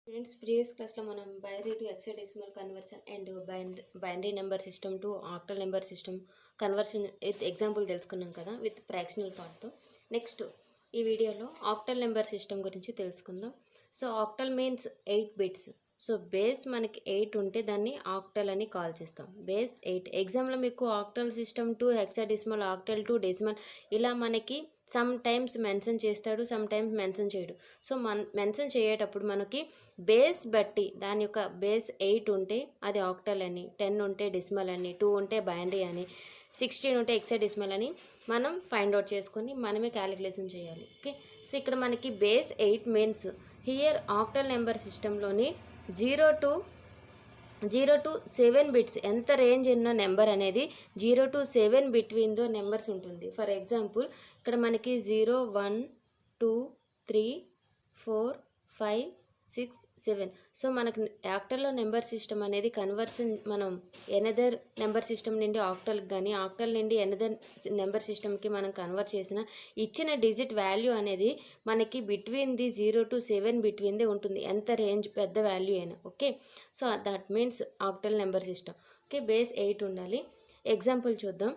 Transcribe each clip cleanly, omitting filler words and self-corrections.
Students, previous class lo manam binary to hexadecimal conversion and binary number system to octal number system conversion with example తెలుసుకున్నాం కదా with fractional part తో. Next ఈ వీడియోలో octal number system గురించి తెలుసుకుందాం. So octal means 8 bits. So base మనకి 8 ఉంటే దాన్ని ఆక్టల్ అని కాల్ చేస్తాం. బేస్ 8 ఎగ్జామ్లో మీకు octal system to hexadecimal, octal to decimal ఇలా మనకి సమ్ టైమ్స్ మెన్షన్ చేస్తాడు, సమ్ టైమ్స్ మెన్షన్ చేయడు. సో మెన్షన్ చేయేటప్పుడు మనకి బేస్ బట్టి దాని యొక్క బేస్ 8 ఉంటే అది ఆక్టల్ అని, 10 ఉంటే డెసిమల్ అని, 2 ఉంటే బైనరీ అని, 16 ఉంటే హెక్సాడెసిమల్ అని మనం ఫైండ్ అవుట్ చేసుకొని మనమే క్యాలిక్యులేషన్ చేయాలి. ఓకే, సో ఇక్కడ మనకి base 8 means here octal number సిస్టంలోని 0 to 7 బిట్స్ ఎంత రేంజ్ ఉన్న నెంబర్ అనేది 0 to 7 బిట్వీన్ దో నెంబర్స్ ఉంటుంది. ఫర్ ఎగ్జాంపుల్ ఇక్కడ మనకి 0, 1, 2, 3, 4, 5, 6, 7. సో మనకు ఆక్టల్లో నెంబర్ సిస్టమ్ అనేది కన్వర్షన్ మనం ఎనదర్ నెంబర్ సిస్టమ్ నుండి ఆక్టల్కి కానీ ఆక్టల్ నుండి ఎనదర్ నెంబర్ సిస్టమ్కి మనం కన్వర్ట్ చేసిన ఇచ్చిన డిజిట్ వాల్యూ అనేది మనకి between the 0 to 7 between the ఉంటుంది, ఎంత రేంజ్ పెద్ద వాల్యూ అయినా. Okay, so that means octal number system. Okay, base 8 ఉండాలి. ఎగ్జాంపుల్ చూద్దాం.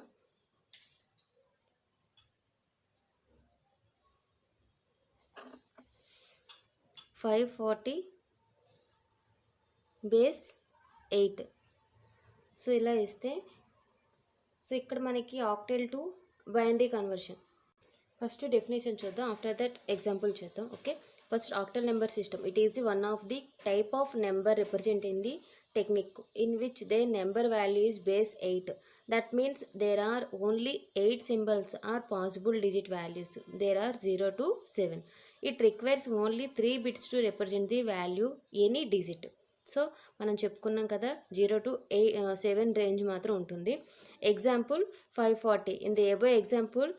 540 బేస్ 8. సో ఇలా ఇస్తే సో ఇక్కడ మనకి octal to binary conversion. First definition చూద్దాం, ఆఫ్టర్ దట్ ఎగ్జాంపుల్ చేద్దాం. Okay, first octal number system, it is one of the type of number represent in the technique in which their number value is base 8. That means there are only 8 symbols or possible digit values. There are 0 to 7. It requires only 3 bits to represent the value any digit. So మనం చెప్పుకున్నాం కదా 0 to 7 range మాత్రం ఉంటుంది. Example 540. In the above example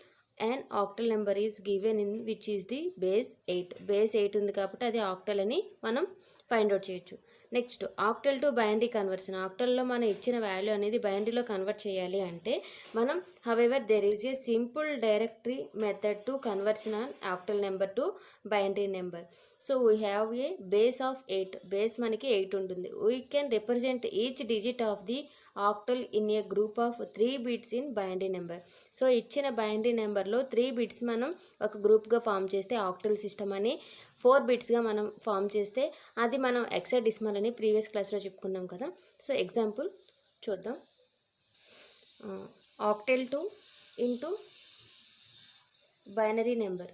an octal number is given in which is the base 8. Base 8 ఉంది కాబట్టి అది octal అని మనం ఫైండ్ అవుట్ చేయొచ్చు. Next octal to binary conversion. ఆక్టల్లో మనం ఇచ్చిన వాల్యూ అనేది బైనరీలో కన్వర్ట్ చేయాలి అంటే మనం however there is a simple directory method to conversion on octal number to binary number. So we have a base of 8. Base మనకి 8 ఉంటుంది. We can represent each digit of the octal in a group of 3 bits in binary number. So ఇచ్చిన binary నెంబర్లో 3 bits మనం ఒక గ్రూప్గా form చేస్తే octal system అని, 4 బిట్స్గా మనం ఫామ్ చేస్తే అది మనం హెక్సాడెసిమల్ అని ప్రీవియస్ క్లాస్లో చెప్పుకున్నాం కదా. సో ఎగ్జాంపుల్ చూద్దాం. Octal 2 into binary number